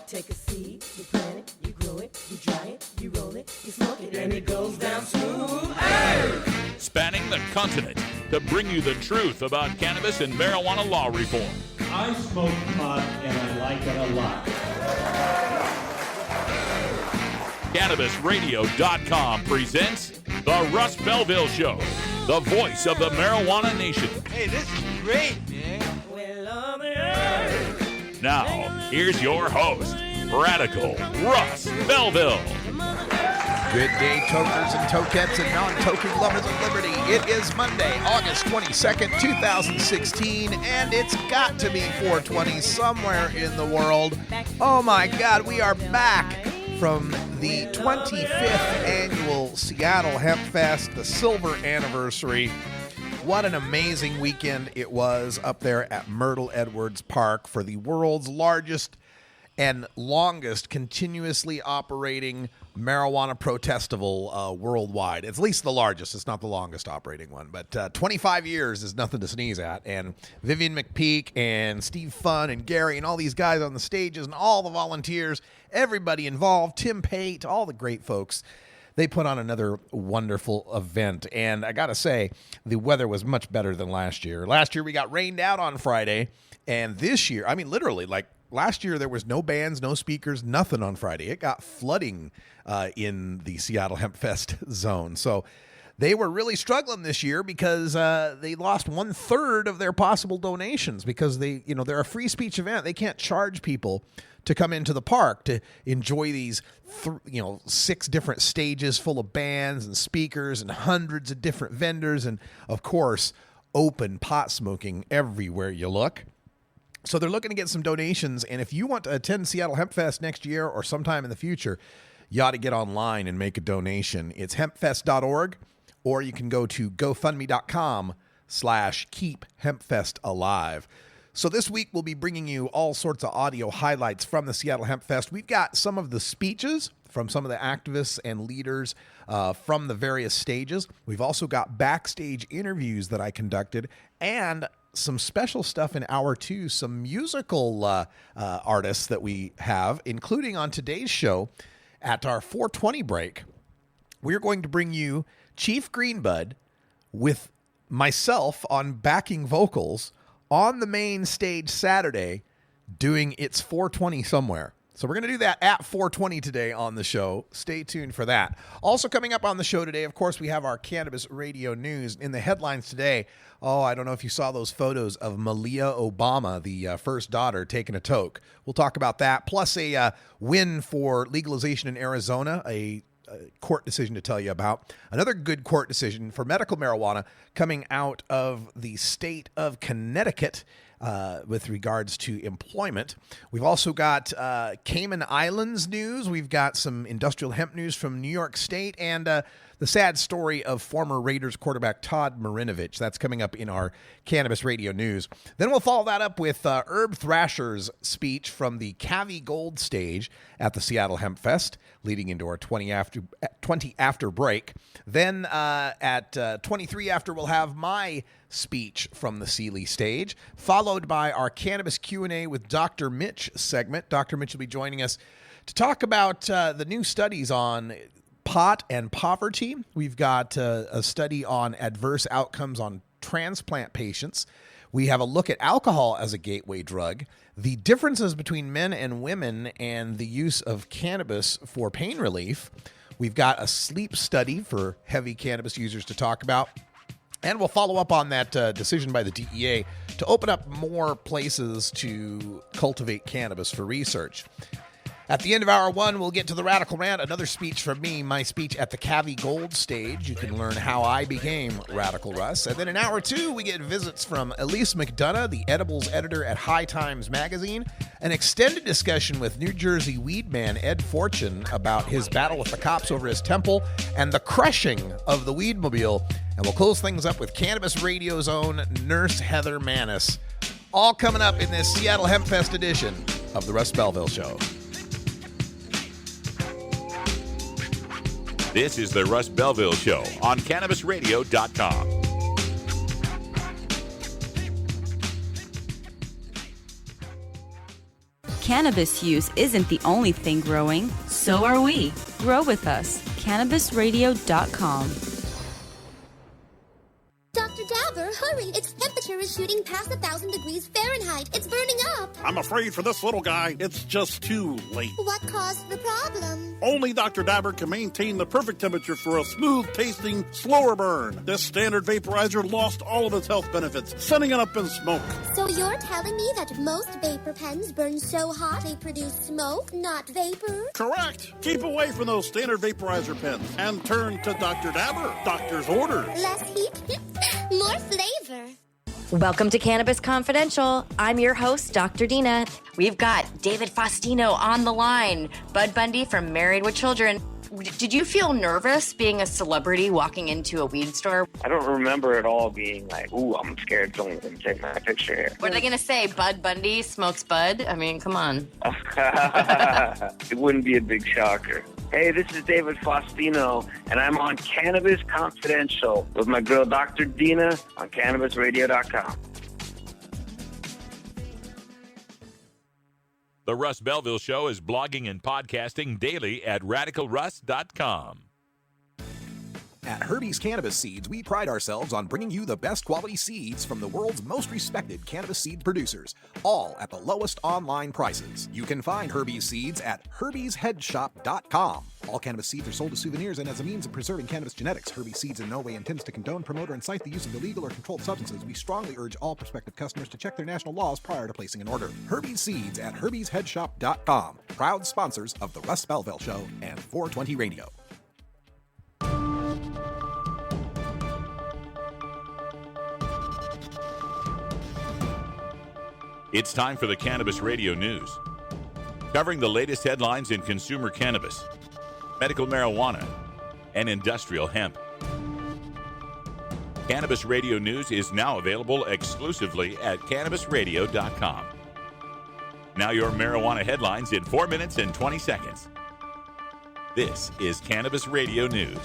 Take a seed, you plant it, you grow it, you dry it, you roll it, you smoke it, and it goes down smooth. Hey! Spanning the continent to bring you the truth about cannabis and marijuana law reform. I smoke pot and I like it a lot. CannabisRadio.com presents The Russ Belville Show, the voice of the marijuana nation. Hey, this is great, man. Now, here's your host, Radical Russ Belville. Good day, tokers and tokettes and non-token lovers of liberty. It is Monday, August 22nd, 2016, and it's got to be 420 somewhere in the world. Oh my God, we are back from the 25th annual Seattle Hempfest, the silver anniversary. What an amazing weekend it was up there at Myrtle Edwards Park for the world's largest and longest continuously operating marijuana protestival worldwide. It's at least the largest. It's not the longest operating one, but 25 years is nothing to sneeze at. And Vivian McPeak and Steve Funn and Gary and all these guys on the stages and all the volunteers, everybody involved, Tim Pate, all the great folks. They put on another wonderful event, and I got to say, the weather was much better than last year. Last year, we got rained out on Friday, and this year, I mean, literally, like last year, there was no bands, no speakers, nothing on Friday. It got flooding in the Seattle Hempfest zone, so they were really struggling this year because they lost 1/3 of their possible donations because they're a free speech event. They can't charge people to come into the park to enjoy these, 6 different stages full of bands and speakers and hundreds of different vendors and, of course, open pot smoking everywhere you look. So they're looking to get some donations, and if you want to attend Seattle Hempfest next year or sometime in the future, you ought to get online and make a donation. It's hempfest.org, or you can go to gofundme.com/keephempfestalive. So this week, we'll be bringing you all sorts of audio highlights from the Seattle Hempfest. We've got some of the speeches from some of the activists and leaders from the various stages. We've also got backstage interviews that I conducted and some special stuff in Hour 2, some musical artists that we have, including on today's show at our 420 break. We're going to bring you Chief Greenbud with myself on backing vocals on the main stage Saturday doing It's 420 Somewhere. So we're going to do that at 420 today on the show. Stay tuned for that. Also coming up on the show today, of course, we have our Cannabis Radio News. In the headlines today, I don't know if you saw those photos of Malia Obama, the first daughter, taking a toke. We'll talk about that. Plus a win for legalization in Arizona, a court decision to tell you about. Another good court decision for medical marijuana coming out of the state of Connecticut with regards to employment. We've also got Cayman Islands news. We've got some industrial hemp news from New York State and the sad story of former Raiders quarterback Todd Marinovich. That's coming up in our Cannabis Radio News. Then we'll follow that up with Herb Thrasher's speech from the Cavi Gold stage at the Seattle Hempfest, leading into our 20 after break. Then at 23 after, we'll have my speech from the Sealy stage, followed by our Cannabis Q&A with Dr. Mitch segment. Dr. Mitch will be joining us to talk about the new studies on pot and poverty. We've got a study on adverse outcomes on transplant patients. We have a look at alcohol as a gateway drug, the differences between men and women, and the use of cannabis for pain relief. We've got a sleep study for heavy cannabis users to talk about. And we'll follow up on that decision by the DEA to open up more places to cultivate cannabis for research. At the end of Hour 1, we'll get to the Radical Rant, another speech from me, my speech at the Cavi Gold stage. You can learn how I became Radical Russ. And then in Hour 2, we get visits from Elise McDonough, the edibles editor at High Times Magazine, an extended discussion with New Jersey weed man Ed Fortune about his battle with the cops over his temple and the crushing of the Weedmobile. And we'll close things up with Cannabis Radio's own Nurse Heather Manis. All coming up in this Seattle Hempfest edition of the Russ Belville Show. This is the Russ Belville Show on CannabisRadio.com. Cannabis use isn't the only thing growing. So are we. Grow with us. CannabisRadio.com. Dr. Dabber, hurry! Its temperature is shooting past 1,000 degrees Fahrenheit. It's burning up. I'm afraid for this little guy, it's just too late. What caused the problem? Only Dr. Dabber can maintain the perfect temperature for a smooth-tasting, slower burn. This standard vaporizer lost all of its health benefits, sending it up in smoke. So you're telling me that most vapor pens burn so hot they produce smoke, not vapor? Correct. Keep away from those standard vaporizer pens and turn to Dr. Dabber. Doctor's orders. Less heat, more flavor. Welcome to Cannabis Confidential. I'm your host, Dr. Dina. We've got David Faustino on the line, Bud Bundy from Married with Children. Did you feel nervous being a celebrity walking into a weed store? I don't remember at all being like, ooh, I'm scared someone's going to take my picture here. What are they going to say? Bud Bundy smokes bud? I mean, come on. It wouldn't be a big shocker. Hey, this is David Faustino, and I'm on Cannabis Confidential with my girl, Dr. Dina, on CannabisRadio.com. The Russ Belville Show is blogging and podcasting daily at RadicalRuss.com. At Herbie's Cannabis Seeds, we pride ourselves on bringing you the best quality seeds from the world's most respected cannabis seed producers, all at the lowest online prices. You can find Herbie's Seeds at herbiesheadshop.com. All cannabis seeds are sold as souvenirs and as a means of preserving cannabis genetics. Herbie's Seeds in no way intends to condone, promote, or incite the use of illegal or controlled substances. We strongly urge all prospective customers to check their national laws prior to placing an order. Herbie's Seeds at herbiesheadshop.com. Proud sponsors of the Russ Belville Show and 420 Radio. It's time for the Cannabis Radio News, covering the latest headlines in consumer cannabis, medical marijuana, and industrial hemp. Cannabis Radio News is now available exclusively at CannabisRadio.com. Now your marijuana headlines in 4 minutes and 20 seconds. This is Cannabis Radio News.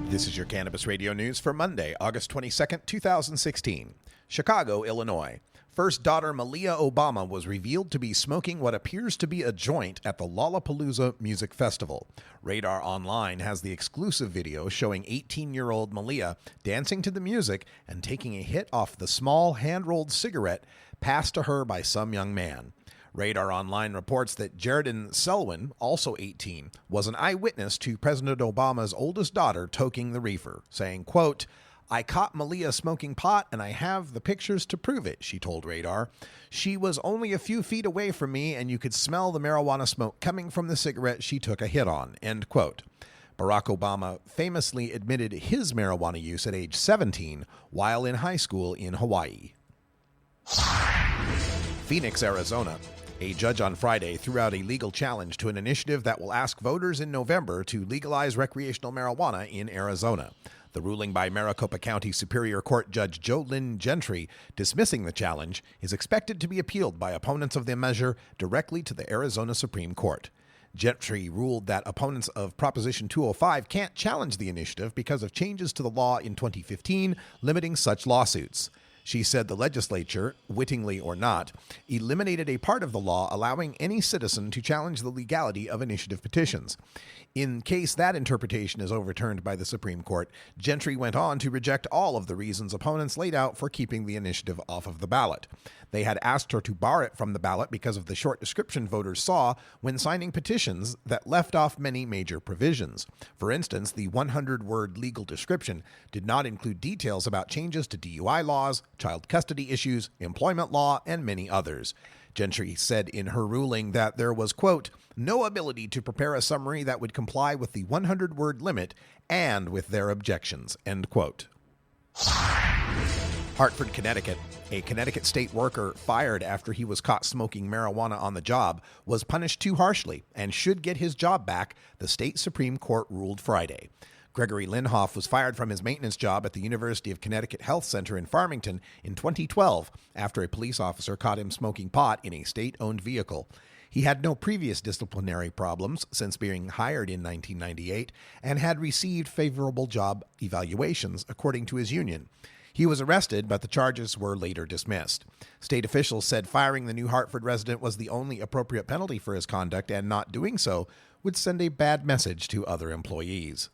This is your Cannabis Radio News for Monday, August 22nd, 2016. Chicago, Illinois. First daughter Malia Obama was revealed to be smoking what appears to be a joint at the Lollapalooza Music Festival. Radar Online has the exclusive video showing 18-year-old Malia dancing to the music and taking a hit off the small hand-rolled cigarette passed to her by some young man. Radar Online reports that Jaredon Selwyn, also 18, was an eyewitness to President Obama's oldest daughter toking the reefer, saying, quote, "I caught Malia smoking pot and I have the pictures to prove it," she told Radar. "She was only a few feet away from me and you could smell the marijuana smoke coming from the cigarette she took a hit on," end quote. Barack Obama famously admitted his marijuana use at age 17 while in high school in Hawaii. Phoenix, Arizona. A judge on Friday threw out a legal challenge to an initiative that will ask voters in November to legalize recreational marijuana in Arizona. The ruling by Maricopa County Superior Court Judge Joe Lynn Gentry dismissing the challenge is expected to be appealed by opponents of the measure directly to the Arizona Supreme Court. Gentry ruled that opponents of Proposition 205 can't challenge the initiative because of changes to the law in 2015 limiting such lawsuits. She said the legislature, wittingly or not, eliminated a part of the law allowing any citizen to challenge the legality of initiative petitions. In case that interpretation is overturned by the Supreme Court, Gentry went on to reject all of the reasons opponents laid out for keeping the initiative off of the ballot. They had asked her to bar it from the ballot because of the short description voters saw when signing petitions that left off many major provisions. For instance, the 100-word legal description did not include details about changes to DUI laws, child custody issues, employment law, and many others. Gentry said in her ruling that there was, quote, "no ability to prepare a summary that would comply with the 100-word limit and with their objections," end quote. Hartford, Connecticut. A Connecticut state worker fired after he was caught smoking marijuana on the job was punished too harshly and should get his job back, the state Supreme Court ruled Friday. Gregory Linhoff was fired from his maintenance job at the University of Connecticut Health Center in Farmington in 2012 after a police officer caught him smoking pot in a state-owned vehicle. He had no previous disciplinary problems since being hired in 1998 and had received favorable job evaluations, according to his union. He was arrested, but the charges were later dismissed. State officials said firing the New Hartford resident was the only appropriate penalty for his conduct, and not doing so would send a bad message to other employees.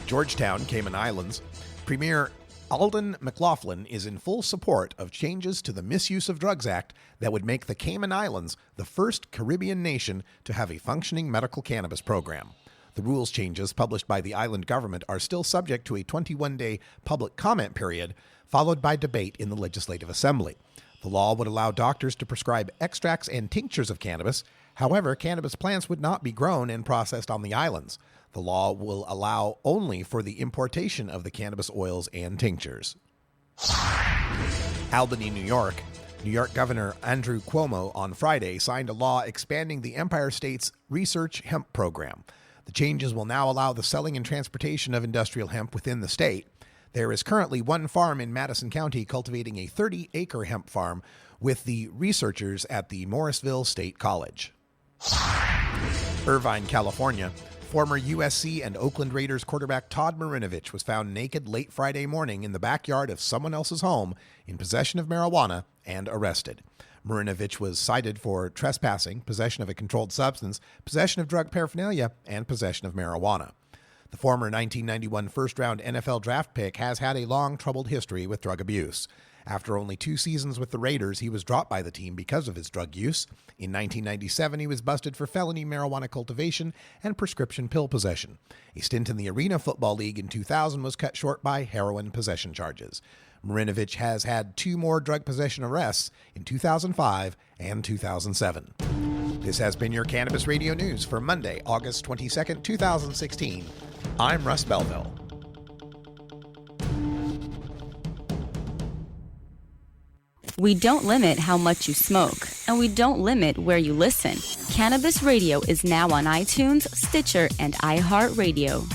Georgetown, Cayman Islands. Premier Alden McLaughlin is in full support of changes to the Misuse of Drugs Act that would make the Cayman Islands the first Caribbean nation to have a functioning medical cannabis program. The rules changes published by the island government are still subject to a 21-day public comment period, followed by debate in the Legislative Assembly. The law would allow doctors to prescribe extracts and tinctures of cannabis. However, cannabis plants would not be grown and processed on the islands. The law will allow only for the importation of the cannabis oils and tinctures. Albany, New York. New York Governor Andrew Cuomo on Friday signed a law expanding the Empire State's research hemp program. The changes will now allow the selling and transportation of industrial hemp within the state. There is currently one farm in Madison County cultivating a 30-acre hemp farm with the researchers at the Morrisville State College. Irvine, California. Former USC and Oakland Raiders quarterback Todd Marinovich was found naked late Friday morning in the backyard of someone else's home in possession of marijuana and arrested. Marinovich was cited for trespassing, possession of a controlled substance, possession of drug paraphernalia, and possession of marijuana. The former 1991 first-round NFL draft pick has had a long, troubled history with drug abuse. After only 2 seasons with the Raiders, he was dropped by the team because of his drug use. In 1997, he was busted for felony marijuana cultivation and prescription pill possession. A stint in the Arena Football League in 2000 was cut short by heroin possession charges. Marinovich has had 2 more drug possession arrests in 2005 and 2007. This has been your Cannabis Radio News for Monday, August 22nd, 2016. I'm Russ Belville. We don't limit how much you smoke, and we don't limit where you listen. Cannabis Radio is now on iTunes, Stitcher, and iHeartRadio.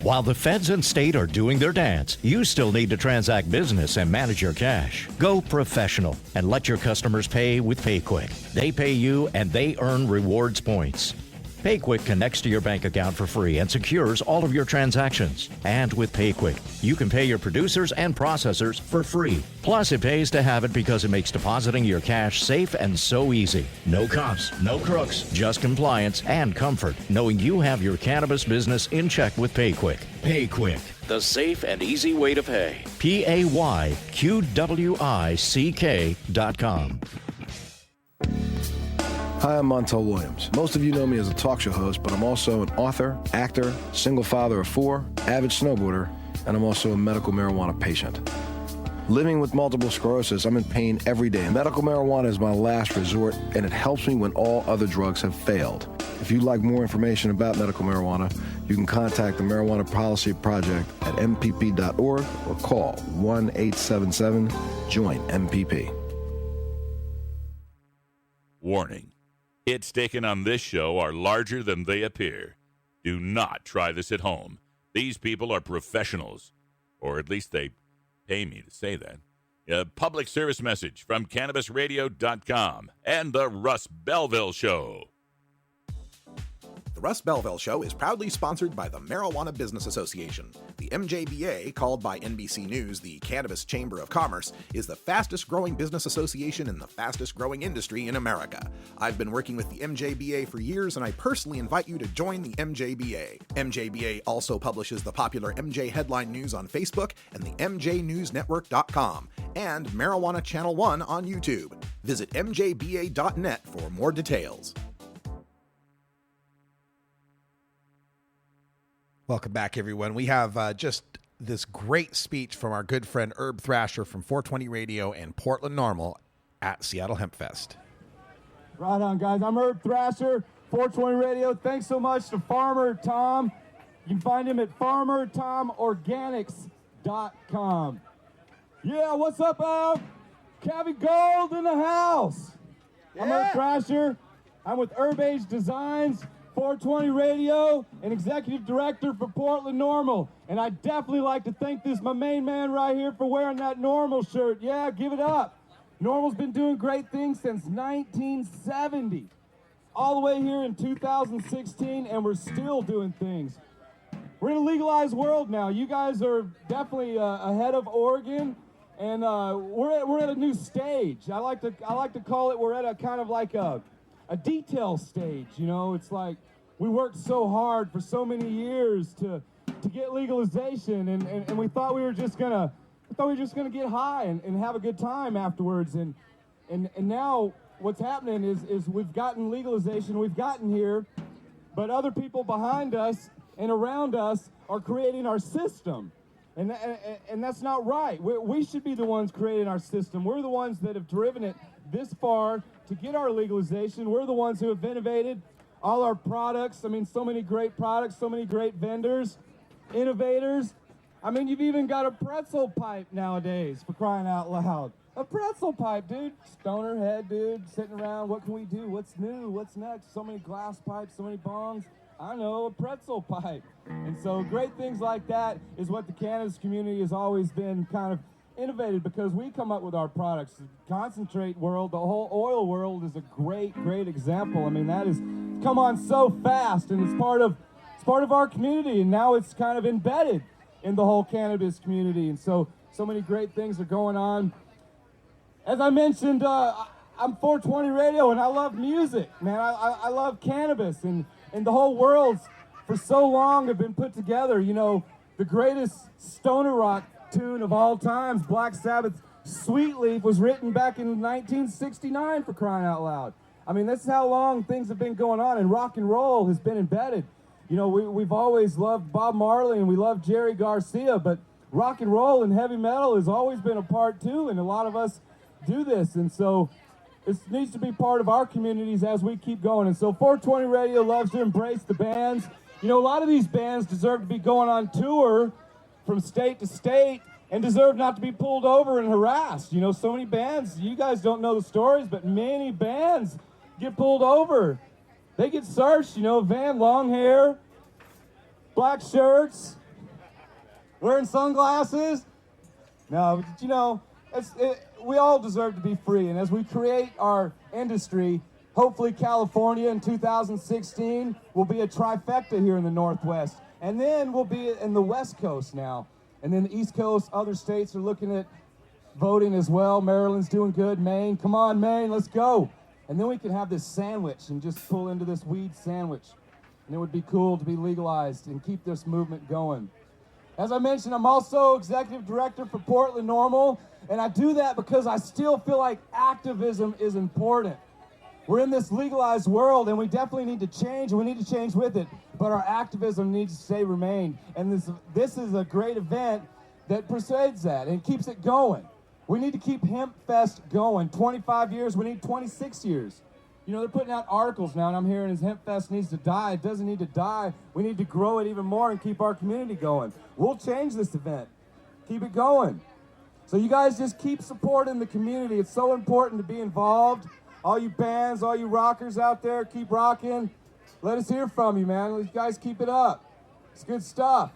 While the feds and state are doing their dance, you still need to transact business and manage your cash. Go professional and let your customers pay with PayQuick. They pay you and they earn rewards points. PayQuick connects to your bank account for free and secures all of your transactions. And with PayQuick, you can pay your producers and processors for free. Plus, it pays to have it because it makes depositing your cash safe and so easy. No cops, no crooks, just compliance and comfort, knowing you have your cannabis business in check with PayQuick. PayQuick, the safe and easy way to pay. PayQuick.com. Hi, I'm Montel Williams. Most of you know me as a talk show host, but I'm also an author, actor, single father of 4, avid snowboarder, and I'm also a medical marijuana patient. Living with multiple sclerosis, I'm in pain every day. Medical marijuana is my last resort, and it helps me when all other drugs have failed. If you'd like more information about medical marijuana, you can contact the Marijuana Policy Project at mpp.org or call 1-877-JOIN-MPP. Warning. Hits taken on this show are larger than they appear. Do not try this at home. These people are professionals, or at least they pay me to say that. A public service message from CannabisRadio.com and the Russ Belville Show. The Russ Belville Show is proudly sponsored by the Marijuana Business Association. The MJBA, called by NBC News the Cannabis Chamber of Commerce, is the fastest growing business association in the fastest growing industry in America. I've been working with the MJBA for years, and I personally invite you to join the MJBA. MJBA also publishes the popular MJ Headline News on Facebook and the MJNewsNetwork.com and Marijuana Channel 1 on YouTube. Visit mjba.net for more details. Welcome back, everyone. We have just this great speech from our good friend Herb Thrasher from 420 Radio and Portland Normal at Seattle Hempfest. Right on, guys. I'm Herb Thrasher, 420 Radio. Thanks so much to Farmer Tom. You can find him at farmertomorganics.com. Yeah, what's up, Al? Cavi Gold in the house. Yeah. I'm Herb Thrasher. I'm with Herb Age Designs, 420 Radio, and Executive Director for Portland Normal. And I'd definitely like to thank my main man right here for wearing that Normal shirt. Yeah, give it up. Normal's been doing great things since 1970. all the way here in 2016, and we're still doing things. We're in a legalized world now. You guys are definitely ahead of Oregon, and we're at a new stage. I like to call it, we're at a kind of like a detail stage. You know, it's like we worked so hard for so many years to get legalization, and we thought we were just gonna get high and have a good time afterwards, and now what's happening is we've gotten legalization, we've gotten here, but other people behind us and around us are creating our system, and that's not right. We should be the ones creating our system. We're the ones that have driven it this far to get our legalization. We're the ones who have innovated all our products. I mean, so many great products, so many great vendors, innovators. I mean, you've even got a pretzel pipe nowadays, for crying out loud. A pretzel pipe, dude. Stoner head, dude, sitting around. What can we do? What's new? What's next? So many glass pipes, so many bongs. I know, a pretzel pipe. And so great things like that is what the cannabis community has always been kind of innovative, because we come up with our products. The concentrate world, the whole oil world is a great example. I mean, that has come on so fast, and it's part of our community, and now it's kind of embedded in the whole cannabis community. And so many great things are going on. As I mentioned, I'm 420 Radio, and I love music, man. I love cannabis, and the whole world's for so long have been put together. You know, the greatest stoner rock tune of all times, Black Sabbath's Sweet Leaf, was written back in 1969, for crying out loud. I mean, that's how long things have been going on, and rock and roll has been embedded. You know, we've always loved Bob Marley and we love Jerry Garcia, but rock and roll and heavy metal has always been a part too, and a lot of us do this, and so it needs to be part of our communities as we keep going. And so 420 Radio loves to embrace the bands. You know, a lot of these bands deserve to be going on tour from state to state and deserve not to be pulled over and harassed. You know, so many bands, you guys don't know the stories, but many bands get pulled over. They get searched, you know, van, long hair, black shirts, wearing sunglasses. No, but you know, we all deserve to be free. And as we create our industry, hopefully California in 2016 will be a trifecta here in the Northwest. And then we'll be in the West Coast now. And then the East Coast, other states are looking at voting as well. Maryland's doing good. Maine, come on, Maine, let's go. And then we can have this sandwich and just pull into this weed sandwich. And it would be cool to be legalized and keep this movement going. As I mentioned, I'm also executive director for Portland NORML, and I do that because I still feel like activism is important. We're in this legalized world, and we definitely need to change, and we need to change with it, but our activism needs to remain. And this is a great event that persuades that and keeps it going. We need to keep Hempfest going. 25 years, we need 26 years. You know, they're putting out articles now, and I'm hearing Hempfest needs to die. It doesn't need to die. We need to grow it even more and keep our community going. We'll change this event. Keep it going. So you guys just keep supporting the community. It's so important to be involved. All you bands, all you rockers out there, keep rocking. Let us hear from you, man. You guys keep it up. It's good stuff.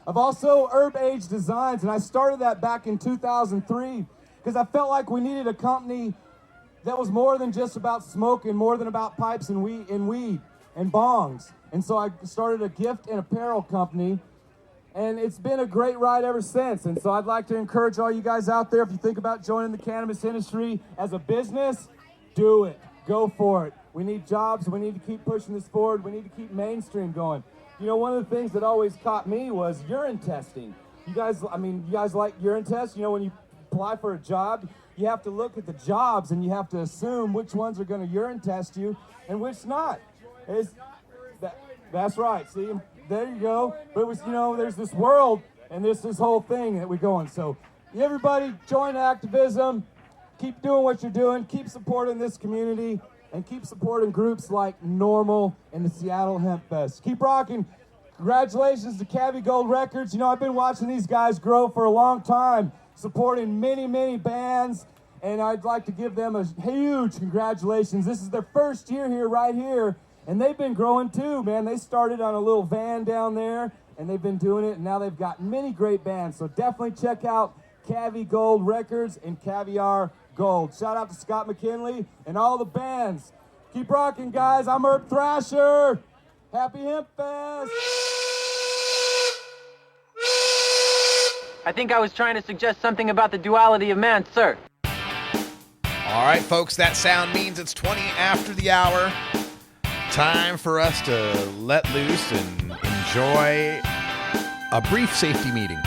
I've also Herb Age Designs, and I started that back in 2003 because I felt like we needed a company that was more than just about smoking, more than about pipes and weed and bongs. And so I started a gift and apparel company, and it's been a great ride ever since. And so I'd like to encourage all you guys out there, if you think about joining the cannabis industry as a business, do it. Go for it. We need jobs. We need to keep pushing this forward. We need to keep mainstream going. You know, one of the things that always caught me was urine testing. You guys like urine tests? You know, when you apply for a job, you have to look at the jobs and you have to assume which ones are going to urine test you and which not. That's right. See, there you go. But it was, you know, there's this world and this whole thing that we go on. So everybody join activism. Keep doing what you're doing. Keep supporting this community and keep supporting groups like NORML and the Seattle Hempfest. Keep rocking. Congratulations to Cavi Gold Records. You know, I've been watching these guys grow for a long time, supporting many, many bands, and I'd like to give them a huge congratulations. This is their first year here, right here, and they've been growing too, man. They started on a little van down there, and they've been doing it, and now they've got many great bands. So definitely check out Cavi Gold Records and Caviar Gold. Shout out to Scott McKinley and all the bands. Keep rocking, guys. I'm Herb Thrasher. Happy Hempfest. I think I was trying to suggest something about the duality of man, sir. All right, folks, that sound means it's 20 after the hour. Time for us to let loose and enjoy a brief safety meeting.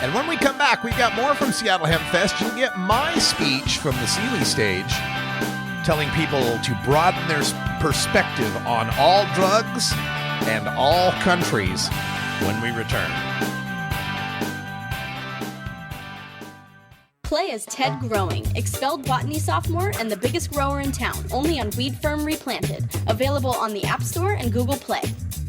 And when we come back, we've got more from Seattle Hempfest. You'll get my speech from the Sealy stage, telling people to broaden their perspective on all drugs and all countries when we return. Play as Ted Growing, expelled botany sophomore and the biggest grower in town, only on Weed Firm Replanted. Available on the App Store and Google Play.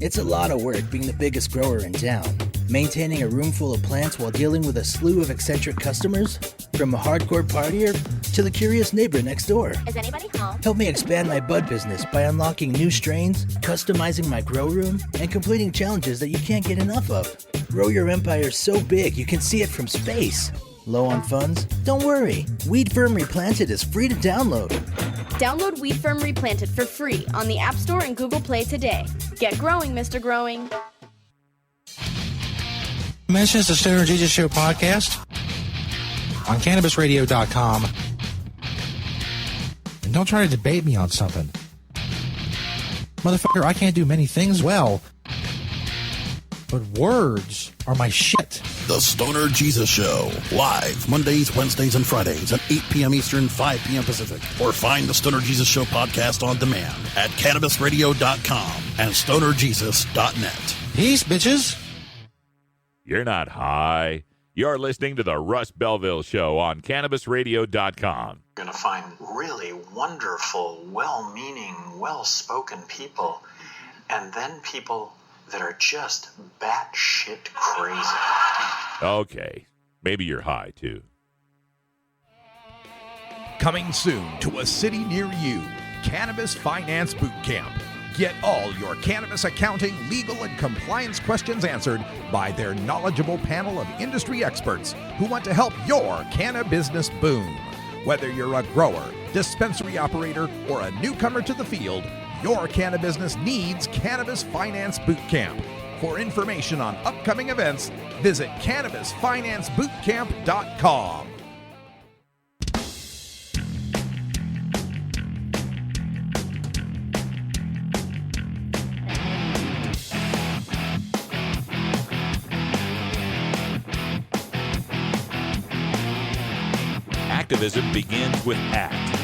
It's a lot of work being the biggest grower in town. Maintaining a room full of plants while dealing with a slew of eccentric customers? From a hardcore partier to the curious neighbor next door. Is anybody home? Help me expand my bud business by unlocking new strains, customizing my grow room, and completing challenges that you can't get enough of. Grow your empire so big you can see it from space. Low on funds? Don't worry. Weed Firm Replanted is free to download. Download Weed Firm Replanted for free on the App Store and Google Play today. Get growing, Mr. Growing. Mentions the Stoner Jesus Show podcast on CannabisRadio.com. And don't try to debate me on something. Motherfucker, I can't do many things well, but words are my shit. The Stoner Jesus Show, live Mondays, Wednesdays, and Fridays at 8 p.m. Eastern, 5 p.m. Pacific. Or find the Stoner Jesus Show podcast on demand at CannabisRadio.com and StonerJesus.net. Peace, bitches. You're not high. You're listening to the Russ Belville Show on CannabisRadio.com. You're going to find really wonderful, well-meaning, well-spoken people, and then people that are just batshit crazy. Okay, maybe you're high, too. Coming soon to a city near you, Cannabis Finance Boot Camp. Get all your cannabis accounting, legal, and compliance questions answered by their knowledgeable panel of industry experts who want to help your canna business boom. Whether you're a grower, dispensary operator, or a newcomer to the field, your canna business needs Cannabis Finance Boot Camp. For information on upcoming events, visit CannabisFinanceBootCamp.com. Activism begins with ACT.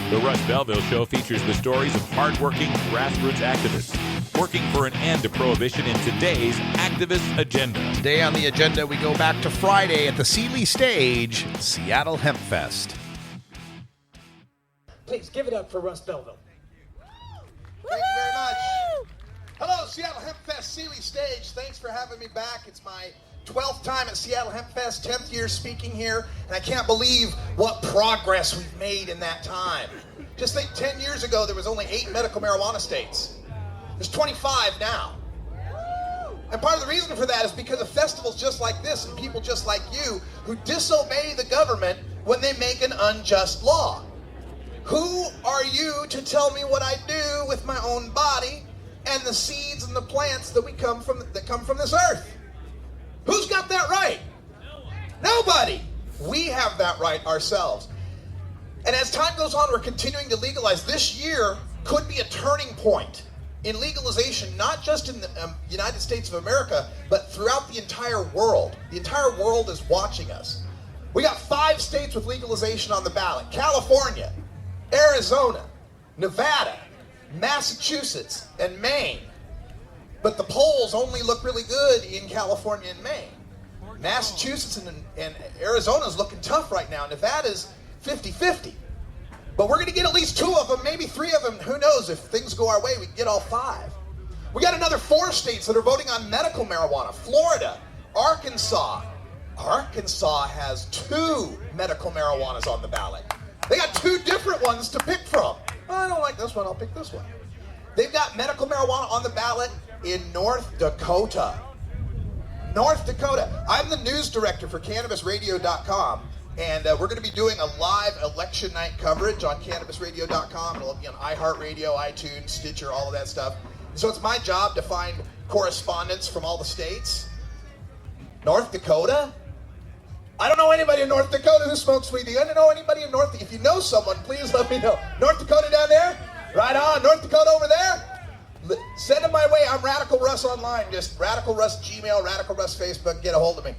The Russ Belville Show features the stories of hardworking grassroots activists working for an end to prohibition in today's activist agenda. Today on the agenda, we go back to Friday at the Sealy stage, Seattle Hempfest. Please give it up for Russ Belville. Thank you very much. Hello, Seattle Hempfest, Sealy stage. Thanks for having me back. It's my 12th time at Seattle Hempfest, 10th year speaking here, and I can't believe what progress we've made in that time. Just think 10 years ago, there was only 8 medical marijuana states. There's 25 now. And part of the reason for that is because of festivals just like this and people just like you who disobey the government when they make an unjust law. Who are you to tell me what I do with my own body and the seeds and the plants that come from this earth? Who's got that right? Nobody. We have that right ourselves. And as time goes on, we're continuing to legalize. This year could be a turning point in legalization, not just in the United States of America, but throughout the entire world. The entire world is watching us. We got 5 states with legalization on the ballot: California, Arizona, Nevada, Massachusetts, and Maine. But the polls only look really good in California and Maine. Massachusetts and Arizona is looking tough right now. Nevada's 50-50. But we're going to get at least 2 of them, maybe 3 of them. Who knows? If things go our way, we can get all 5. We got another 4 states that are voting on medical marijuana. Florida, Arkansas. Arkansas has 2 medical marijuanas on the ballot. They got 2 different ones to pick from. Oh, I don't like this one, I'll pick this one. They've got medical marijuana on the ballot in North Dakota. North Dakota. I'm the news director for CannabisRadio.com. And we're going to be doing a live election night coverage on CannabisRadio.com. It'll be on iHeartRadio, iTunes, Stitcher, all of that stuff. So it's my job to find correspondents from all the states. North Dakota? I don't know anybody in North Dakota who smokes weed. Do you know anybody in North Dakota? If you know someone, please let me know. North Dakota down there? Right on. North Dakota over there? Send them my way. I'm Radical Russ online. Just Radical Russ Gmail, Radical Russ Facebook. Get a hold of me.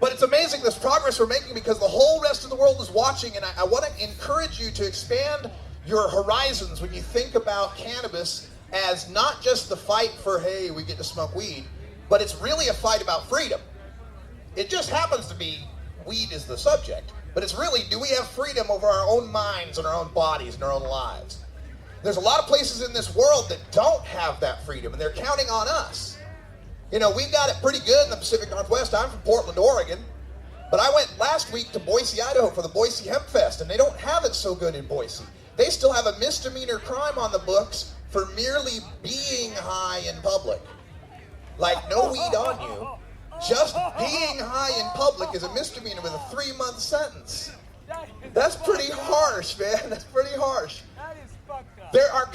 But it's amazing this progress we're making because the whole rest of the world is watching, and I want to encourage you to expand your horizons when you think about cannabis as not just the fight for, hey, we get to smoke weed, but it's really a fight about freedom. It just happens to be weed is the subject, but it's really, do we have freedom over our own minds and our own bodies and our own lives? There's a lot of places in this world that don't have that freedom, and they're counting on us. You know, we've got it pretty good in the Pacific Northwest. I'm from Portland, Oregon. But I went last week to Boise, Idaho for the Boise Hempfest, and they don't have it so good in Boise. They still have a misdemeanor crime on the books for merely being high in public. Like, no weed on you. Just being high in public is a misdemeanor with a 3-month sentence. That's pretty harsh, man. That's pretty harsh. There are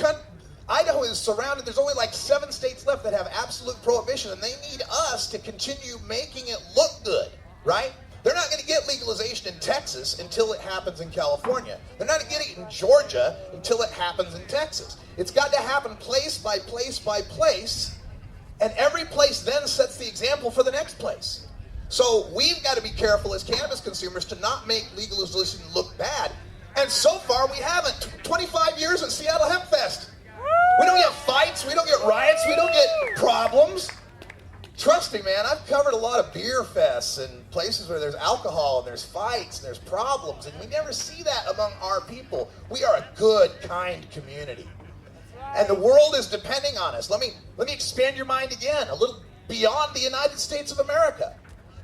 Idaho is surrounded. There's only like 7 states left that have absolute prohibition, and they need us to continue making it look good, right? They're not going to get legalization in Texas until it happens in California. They're not going to get it in Georgia until it happens in Texas. It's got to happen place by place by place, and every place then sets the example for the next place. So we've got to be careful as cannabis consumers to not make legalization look bad. And so far we haven't. 25 years at Seattle Hempfest. We don't get fights, we don't get riots, we don't get problems. Trust me, man, I've covered a lot of beer fests and places where there's alcohol and there's fights and there's problems, and we never see that among our people. We are a good, kind community. And the world is depending on us. Let me expand your mind again, a little beyond the United States of America.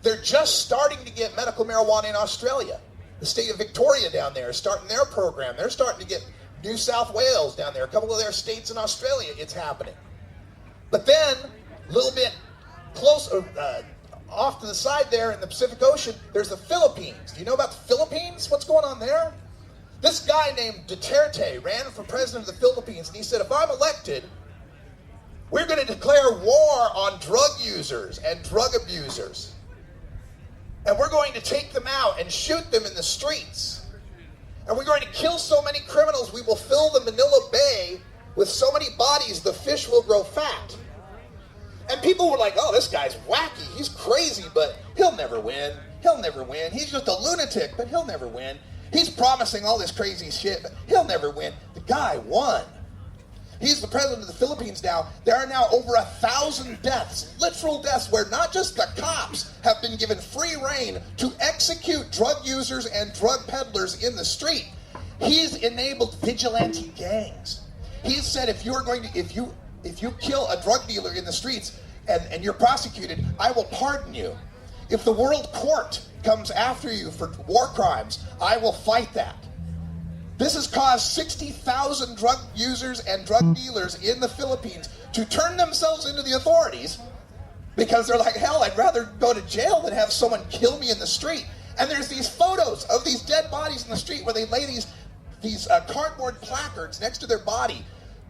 They're just starting to get medical marijuana in Australia. The state of Victoria down there is starting their program. They're starting to get New South Wales down there, a couple of their states in Australia, it's happening. But then, a little bit closer, off to the side there in the Pacific Ocean, there's the Philippines. Do you know about the Philippines? What's going on there? This guy named Duterte ran for president of the Philippines, and he said, if I'm elected, we're going to declare war on drug users and drug abusers. And we're going to take them out and shoot them in the streets. And we're going to kill so many criminals, we will fill the Manila Bay with so many bodies, the fish will grow fat. And people were like, oh, this guy's wacky, he's crazy, but he'll never win. He'll never win. He's just a lunatic, but he'll never win. He's promising all this crazy shit, but he'll never win. The guy won. He's the president of the Philippines now. There are now over 1,000 deaths, literal deaths, where not just the cops have been given free rein to execute drug users and drug peddlers in the street. He's enabled vigilante gangs. He's said if you kill a drug dealer in the streets and you're prosecuted, I will pardon you. If the world court comes after you for war crimes, I will fight that. This has caused 60,000 drug users and drug dealers in the Philippines to turn themselves into the authorities because they're like, hell, I'd rather go to jail than have someone kill me in the street. And there's these photos of these dead bodies in the street where they lay these cardboard placards next to their body.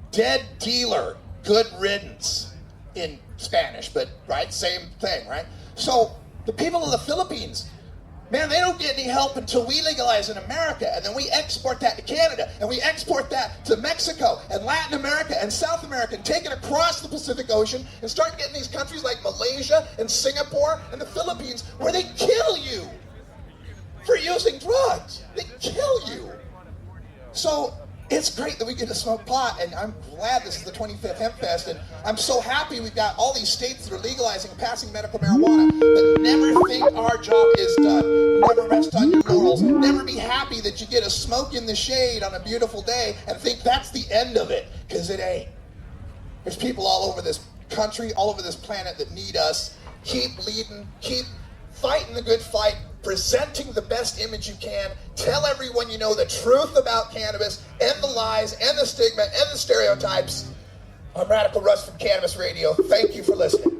Dead dealer, good riddance in Spanish, but right, same thing, right? So the people of the Philippines, man, they don't get any help until we legalize in America, and then we export that to Canada, and we export that to Mexico, and Latin America, and South America, and take it across the Pacific Ocean, and start getting these countries like Malaysia, and Singapore, and the Philippines, where they kill you for using drugs. They kill you. So it's great that we get to smoke pot, and I'm glad this is the 25th Hempfest, and I'm so happy we've got all these states that are legalizing and passing medical marijuana, but never think our job is done. Never rest on your laurels. Never be happy that you get a smoke in the shade on a beautiful day and think that's the end of it, because it ain't. There's people all over this country, all over this planet that need us. Keep leading, keep fighting the good fight, presenting the best image you can. Tell everyone you know the truth about cannabis, and the lies, and the stigma, and the stereotypes. I'm Radical Russ from Cannabis Radio. Thank you for listening.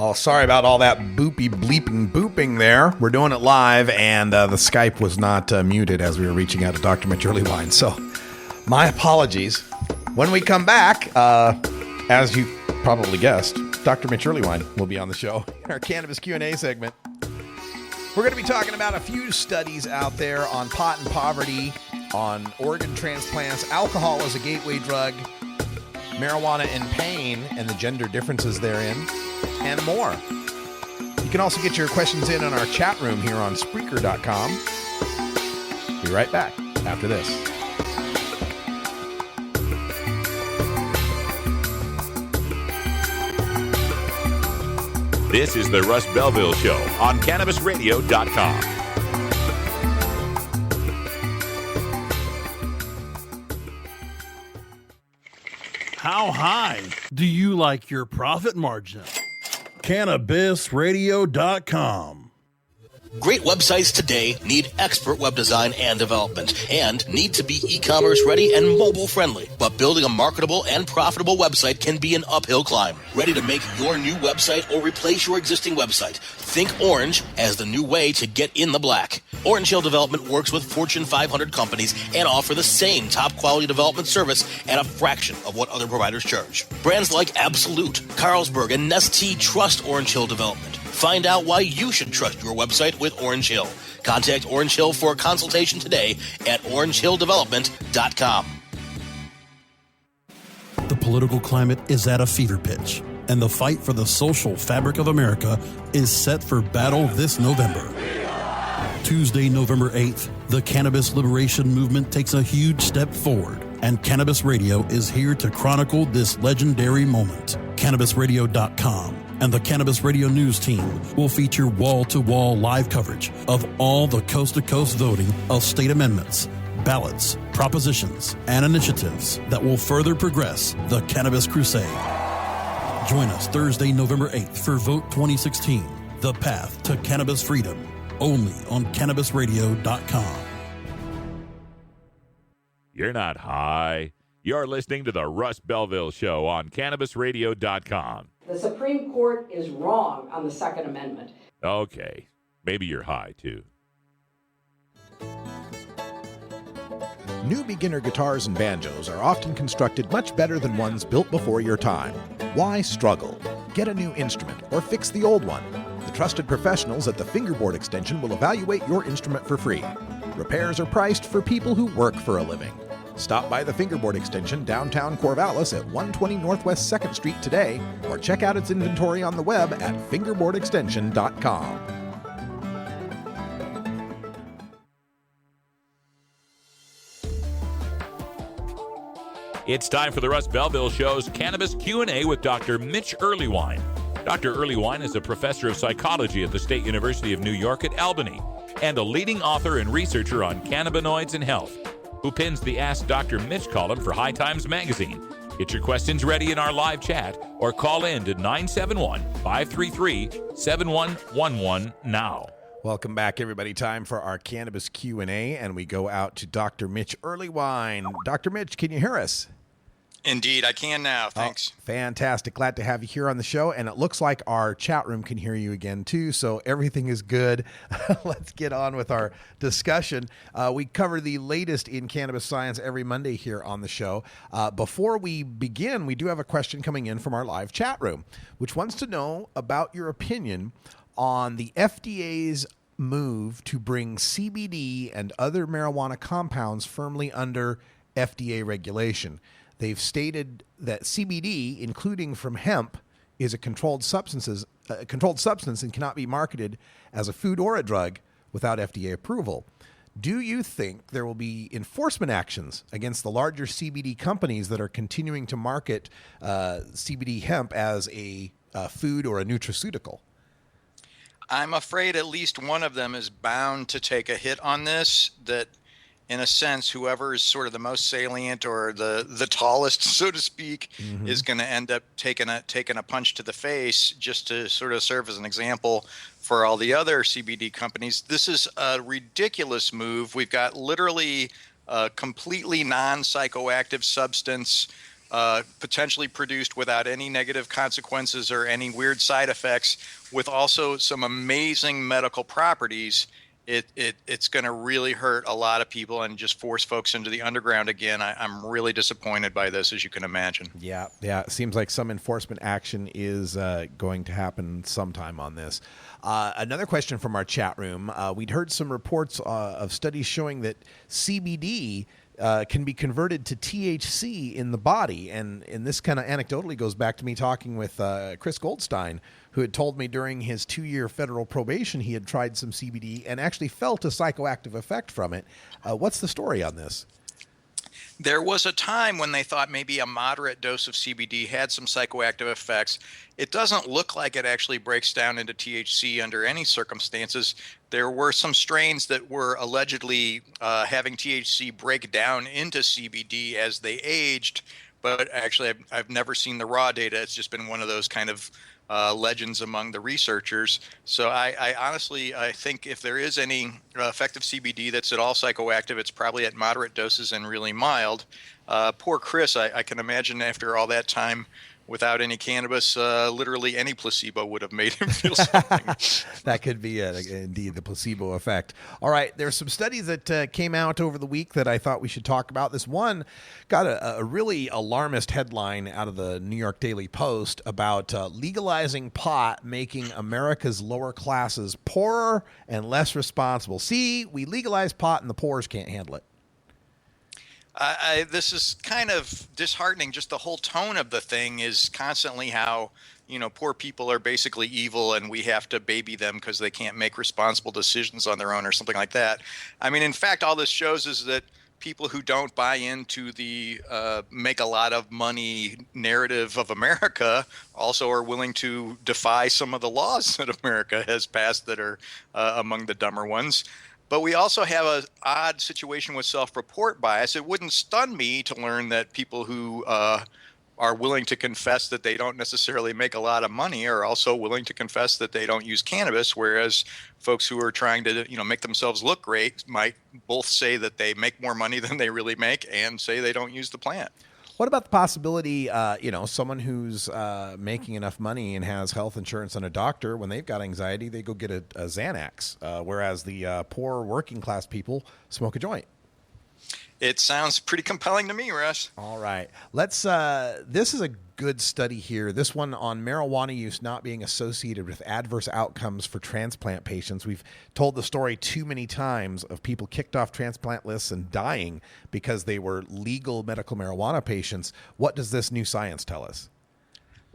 Oh, sorry about all that boopy bleeping booping there. We're doing it live, and the Skype was not muted as we were reaching out to Dr. Mitch Earlywine. So, my apologies. When we come back, as you probably guessed, Dr. Mitch Earlywine will be on the show in our Cannabis Q&A segment. We're going to be talking about a few studies out there on pot and poverty, on organ transplants, alcohol as a gateway drug, marijuana and pain and the gender differences therein, and more. You can also get your questions in on our chat room here on Spreaker.com. Be right back after this. This is the Russ Belville Show on CannabisRadio.com. How high do you like your profit margin? CannabisRadio.com. Great websites today need expert web design and development and need to be e-commerce ready and mobile friendly. But building a marketable and profitable website can be an uphill climb. Ready to make your new website or replace your existing website? Think Orange as the new way to get in the black. Orange Hill Development works with Fortune 500 companies and offer the same top quality development service at a fraction of what other providers charge. Brands like Absolute, Carlsberg, and Nestea trust Orange Hill Development. Find out why you should trust your website with Orange Hill. Contact Orange Hill for a consultation today at orangehilldevelopment.com. The political climate is at a fever pitch, and the fight for the social fabric of America is set for battle this November. Tuesday, November 8th, the cannabis liberation movement takes a huge step forward, and Cannabis Radio is here to chronicle this legendary moment. CannabisRadio.com and the Cannabis Radio News team will feature wall-to-wall live coverage of all the coast-to-coast voting of state amendments, ballots, propositions, and initiatives that will further progress the cannabis crusade. Join us Thursday, November 8th for Vote 2016, The Path to Cannabis Freedom, only on CannabisRadio.com. You're not high. You're listening to the Russ Belville Show on CannabisRadio.com. The Supreme Court is wrong on the Second Amendment. Okay. Maybe you're high, too. New beginner guitars and banjos are often constructed much better than ones built before your time. Why struggle? Get a new instrument or fix the old one. The trusted professionals at the Fingerboard Extension will evaluate your instrument for free. Repairs are priced for people who work for a living. Stop by the Fingerboard Extension downtown Corvallis at 120 Northwest 2nd Street today, or check out its inventory on the web at fingerboardextension.com. It's time for the Russ Belville Show's Cannabis Q&A with Dr. Mitch Earlywine. Dr. Earlywine is a professor of psychology at the State University of New York at Albany and a leading author and researcher on cannabinoids and health, who pins the Ask Dr. Mitch column for High Times Magazine. Get your questions ready in our live chat or call in to 971-533-7111 now. Welcome back, everybody. Time for our Cannabis Q&A, and we go out to Dr. Mitch Earlywine. Dr. Mitch, can you hear us? Indeed, I can now. Thanks. Oh, fantastic. Glad to have you here on the show. And it looks like our chat room can hear you again, too. So everything is good. Let's get on with our discussion. We cover the latest in cannabis science every Monday here on the show. Before we begin, we do have a question coming in from our live chat room, which wants to know about your opinion on the FDA's move to bring CBD and other marijuana compounds firmly under FDA regulation. They've stated that CBD, including from hemp, is a controlled substance and cannot be marketed as a food or a drug without FDA approval. Do you think there will be enforcement actions against the larger CBD companies that are continuing to market CBD hemp as a food or a nutraceutical? I'm afraid at least one of them is bound to take a hit on this, that in a sense, whoever is sort of the most salient or the tallest, so to speak, is going to end up taking a punch to the face, just to sort of serve as an example for all the other CBD companies. This is a ridiculous move. We've got literally a completely non-psychoactive substance potentially produced without any negative consequences or any weird side effects, with also some amazing medical properties, it's going to really hurt a lot of people and just force folks into the underground again. I'm really disappointed by this, as you can imagine. Yeah. It seems like some enforcement action is going to happen sometime on this. Another question from our chat room. We'd heard some reports of studies showing that CBD can be converted to THC in the body. And this kind of anecdotally goes back to me talking with Chris Goldstein, who had told me during his 2-year federal probation he had tried some CBD and actually felt a psychoactive effect from it. What's the story on this? There was a time when they thought maybe a moderate dose of CBD had some psychoactive effects. It doesn't look like it actually breaks down into THC under any circumstances. There were some strains that were allegedly having THC break down into CBD as they aged, but actually I've never seen the raw data. It's just been one of those kind of legends among the researchers. So I honestly think if there is any effective CBD that's at all psychoactive, it's probably at moderate doses and really mild. Poor Chris, I can imagine after all that time without any cannabis, literally any placebo would have made him feel something. That could be indeed the placebo effect. All right, there's some studies that came out over the week that I thought we should talk about. This one got a really alarmist headline out of the New York Daily Post about legalizing pot making America's lower classes poorer and less responsible. See, we legalize pot and the poors can't handle it. This is kind of disheartening. Just the whole tone of the thing is constantly how, poor people are basically evil and we have to baby them because they can't make responsible decisions on their own or something like that. I mean, in fact, all this shows is that people who don't buy into the make a lot of money narrative of America also are willing to defy some of the laws that America has passed that are among the dumber ones. But we also have an odd situation with self-report bias. It wouldn't stun me to learn that people who are willing to confess that they don't necessarily make a lot of money are also willing to confess that they don't use cannabis, whereas folks who are trying to make themselves look great might both say that they make more money than they really make and say they don't use the plant. What about the possibility, someone who's making enough money and has health insurance and a doctor, when they've got anxiety, they go get a Xanax, whereas the poor working class people smoke a joint? It sounds pretty compelling to me, Russ. All right. Let's. This is a good study here. This one on marijuana use not being associated with adverse outcomes for transplant patients. We've told the story too many times of people kicked off transplant lists and dying because they were legal medical marijuana patients. What does this new science tell us?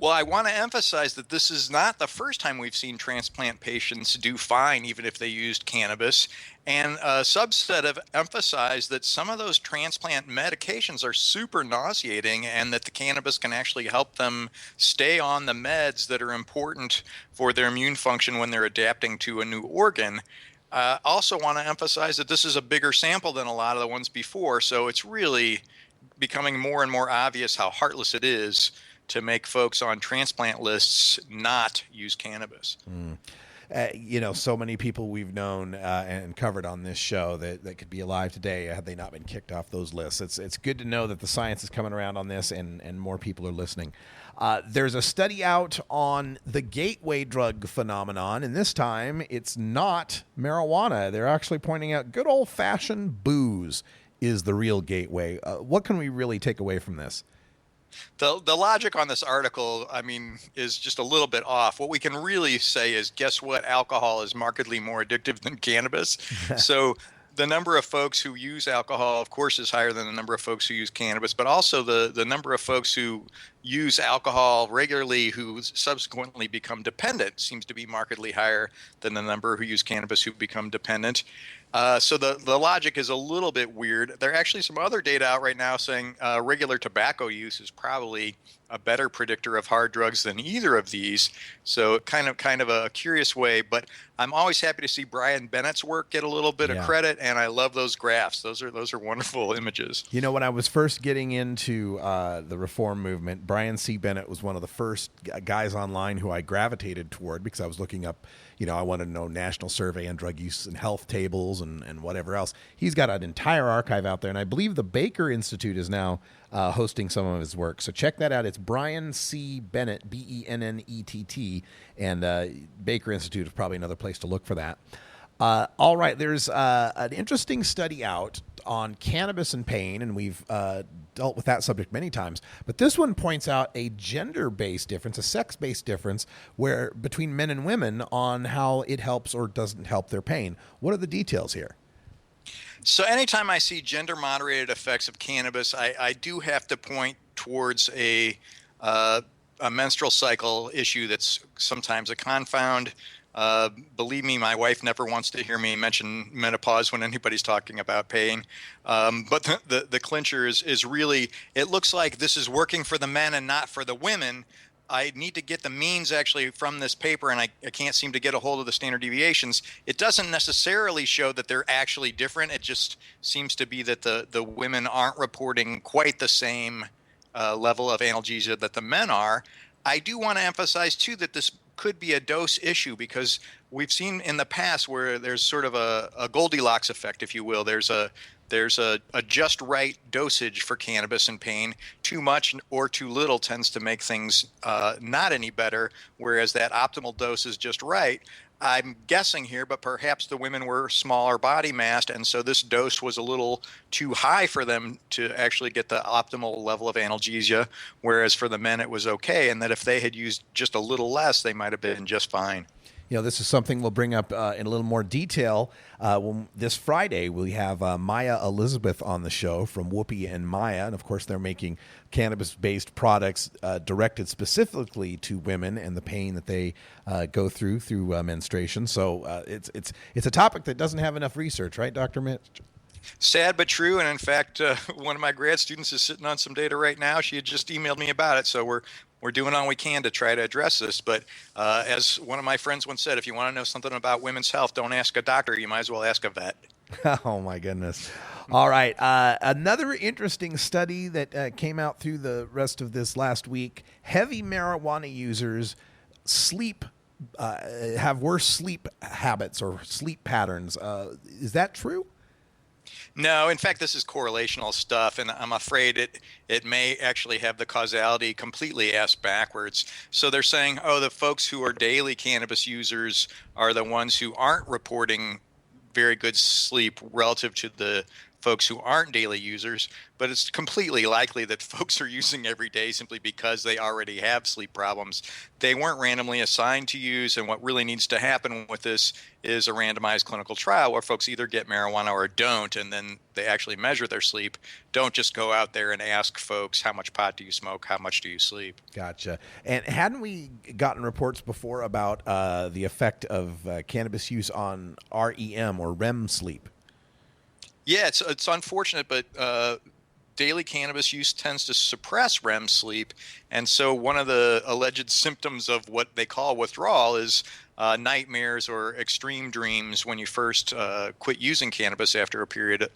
Well, I want to emphasize that this is not the first time we've seen transplant patients do fine, even if they used cannabis. And a subset have emphasized that some of those transplant medications are super nauseating and that the cannabis can actually help them stay on the meds that are important for their immune function when they're adapting to a new organ. Also want to emphasize that this is a bigger sample than a lot of the ones before, so it's really becoming more and more obvious how heartless it is to make folks on transplant lists not use cannabis. So many people we've known and covered on this show that could be alive today had they not been kicked off those lists. It's good to know that the science is coming around on this and more people are listening. There's a study out on the gateway drug phenomenon, and this time it's not marijuana. They're actually pointing out good old-fashioned booze is the real gateway. What can we really take away from this? The logic on this article, is just a little bit off. What we can really say is, guess what? Alcohol is markedly more addictive than cannabis. So the number of folks who use alcohol, of course, is higher than the number of folks who use cannabis, but also the number of folks who use alcohol regularly who subsequently become dependent seems to be markedly higher than the number who use cannabis who become dependent. So the logic is a little bit weird. There are actually some other data out right now saying regular tobacco use is probably a better predictor of hard drugs than either of these. So kind of a curious way, but I'm always happy to see Brian Bennett's work get a little bit of credit, and I love those graphs. Those are wonderful images. When I was first getting into the reform movement, Brian C. Bennett was one of the first guys online who I gravitated toward because I was looking up, I wanted to know national survey on drug use and health tables edibles and whatever else. He's got an entire archive out there, and I believe the Baker Institute is now hosting some of his work. So check that out. It's Brian C. Bennett, Bennett, and Baker Institute is probably another place to look for that. All right, there's an interesting study out on cannabis and pain, and we've dealt with that subject many times. But this one points out a gender-based difference, a sex-based difference where between men and women on how it helps or doesn't help their pain. What are the details here? So anytime I see gender-moderated effects of cannabis, I do have to point towards a menstrual cycle issue that's sometimes a confound. Believe me, my wife never wants to hear me mention menopause when anybody's talking about pain. But the clincher is really, it looks like this is working for the men and not for the women. I need to get the means actually from this paper, and I can't seem to get a hold of the standard deviations. It doesn't necessarily show that they're actually different. It just seems to be that the women aren't reporting quite the same level of analgesia that the men are. I do want to emphasize, too, that this could be a dose issue, because we've seen in the past where there's sort of a Goldilocks effect, if you will. There's a just right dosage for cannabis and pain. Too much or too little tends to make things not any better, whereas that optimal dose is just right. I'm guessing here, but perhaps the women were smaller body massed, and so this dose was a little too high for them to actually get the optimal level of analgesia, whereas for the men it was okay, and that if they had used just a little less, they might have been just fine. You know, this is something we'll bring up in a little more detail. This Friday, we have Maya Elizabeth on the show from Whoopi and Maya. And, of course, they're making cannabis-based products directed specifically to women and the pain that they go through menstruation. So it's a topic that doesn't have enough research, right, Dr. Mitch? Sad but true, and in fact, one of my grad students is sitting on some data right now. She had just emailed me about it, so we're doing all we can to try to address this. But as one of my friends once said, if you want to know something about women's health, don't ask a doctor. You might as well ask a vet. Oh, my goodness. All right. Another interesting study that came out through the rest of this last week, heavy marijuana users have worse sleep habits or sleep patterns. Is that true? No, in fact, this is correlational stuff, and I'm afraid it may actually have the causality completely asked backwards. So they're saying, the folks who are daily cannabis users are the ones who aren't reporting very good sleep relative to the folks who aren't daily users, but it's completely likely that folks are using every day simply because they already have sleep problems. They weren't randomly assigned to use, and what really needs to happen with this is a randomized clinical trial where folks either get marijuana or don't, and then they actually measure their sleep. Don't just go out there and ask folks, how much pot do you smoke, how much do you sleep? Gotcha. And hadn't we gotten reports before about the effect of cannabis use on REM or REM sleep? Yeah, it's unfortunate, but daily cannabis use tends to suppress REM sleep. And so one of the alleged symptoms of what they call withdrawal is nightmares or extreme dreams when you first quit using cannabis after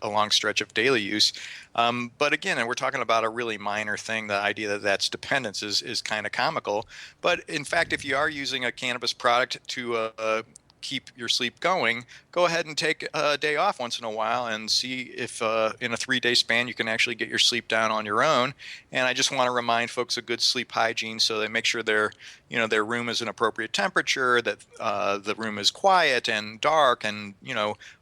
a long stretch of daily use. But again, and we're talking about a really minor thing, the idea that that's dependence is kind of comical. But in fact, if you are using a cannabis product to keep your sleep going, go ahead and take a day off once in a while and see if in a 3-day span you can actually get your sleep down on your own. And I just want to remind folks of good sleep hygiene, so they make sure their room is an appropriate temperature, that the room is quiet and dark, and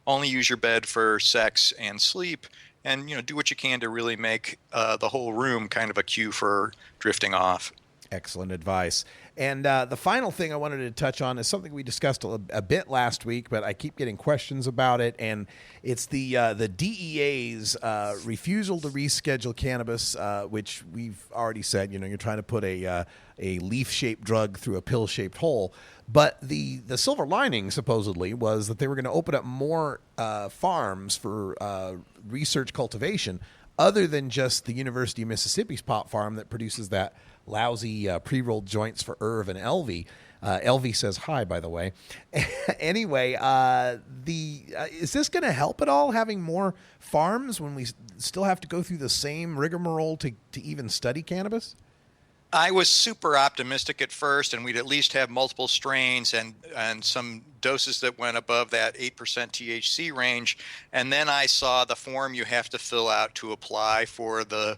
only use your bed for sex and sleep, and do what you can to really make the whole room kind of a cue for drifting off. Excellent advice. And the final thing I wanted to touch on is something we discussed a bit last week, but I keep getting questions about it, and it's the DEA's refusal to reschedule cannabis, which we've already said, you're trying to put a leaf-shaped drug through a pill-shaped hole. But the silver lining, supposedly, was that they were going to open up more farms for research cultivation, other than just the University of Mississippi's pot farm that produces that lousy pre-rolled joints for Irv and Elvie. Elvie says hi, by the way. Anyway, is this going to help at all, having more farms when we still have to go through the same rigmarole to even study cannabis? I was super optimistic at first, and we'd at least have multiple strains and some doses that went above that 8% THC range. And then I saw the form you have to fill out to apply for the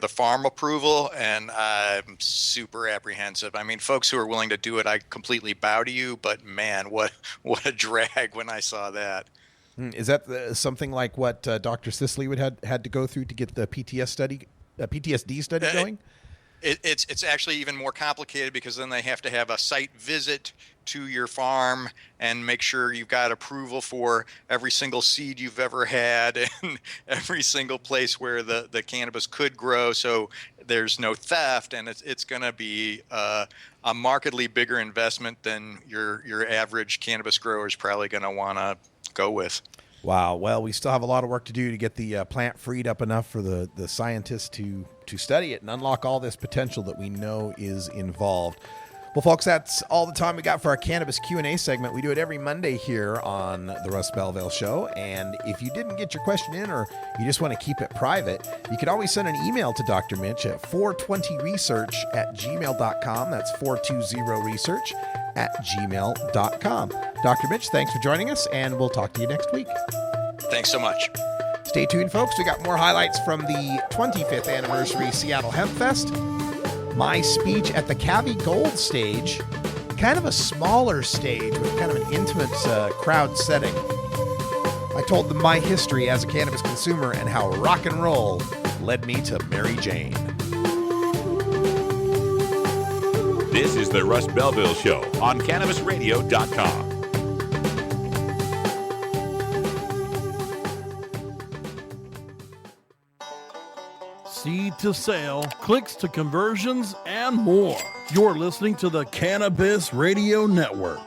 farm approval, and I'm super apprehensive. I mean, folks who are willing to do it, I completely bow to you, but man, what a drag when I saw that. Is that something like what Dr. Sisley would had to go through to get the PTSD study going? It's actually even more complicated, because then they have to have a site visit to your farm and make sure you've got approval for every single seed you've ever had and every single place where the cannabis could grow, so there's no theft, and it's going to be a markedly bigger investment than your average cannabis grower is probably going to want to go with. Wow. Well, we still have a lot of work to do to get the plant freed up enough for the scientists to study it and unlock all this potential that we know is involved. Well, folks, that's all the time we got for our Cannabis Q&A segment. We do it every Monday here on the Russ Belville Show. And if you didn't get your question in, or you just want to keep it private, you can always send an email to Dr. Mitch at 420research@gmail.com. That's 420research@gmail.com. Dr. Mitch, thanks for joining us, and we'll talk to you next week. Thanks so much. Stay tuned, folks. We got more highlights from the 25th anniversary Seattle Hempfest. My speech at the Cavi Gold stage, kind of a smaller stage with kind of an intimate crowd setting. I told them my history as a cannabis consumer and how rock and roll led me to Mary Jane. This is the Russ Belville Show on CannabisRadio.com. Seed to sale, clicks to conversions, and more. You're listening to the Cannabis Radio Network.